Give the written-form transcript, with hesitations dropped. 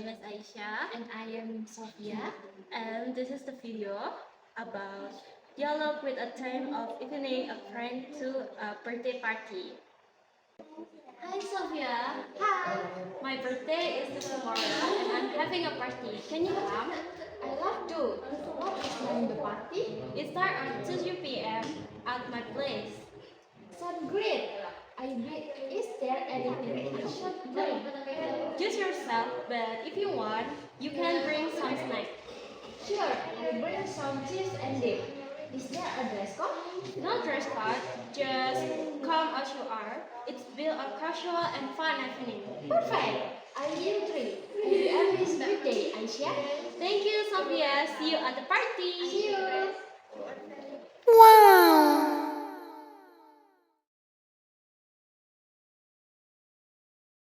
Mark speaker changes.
Speaker 1: name is Aisha,
Speaker 2: And I am Sophia.
Speaker 1: and this is the video about dialogue with a time of evening a friend to a birthday party. Hi Sophia.
Speaker 2: Hi.
Speaker 1: My birthday is tomorrow and I'm having a party. Can you come?
Speaker 2: I love to. What is name the party?
Speaker 1: It starts at 2 p.m. at my place.
Speaker 2: Sound great. Is there anything I should bring?
Speaker 1: Use yourself, but if you want, you can bring some snacks.
Speaker 2: Sure, I bring some cheese and dip. Is there a dress code?
Speaker 1: No dress code, just come as you are. It's built a casual and fun evening.
Speaker 2: Perfect. I will treat. Happy Ami's birthday, Aisha.
Speaker 1: Thank you, Sophia. See you at the party.
Speaker 2: See you.
Speaker 3: Wow!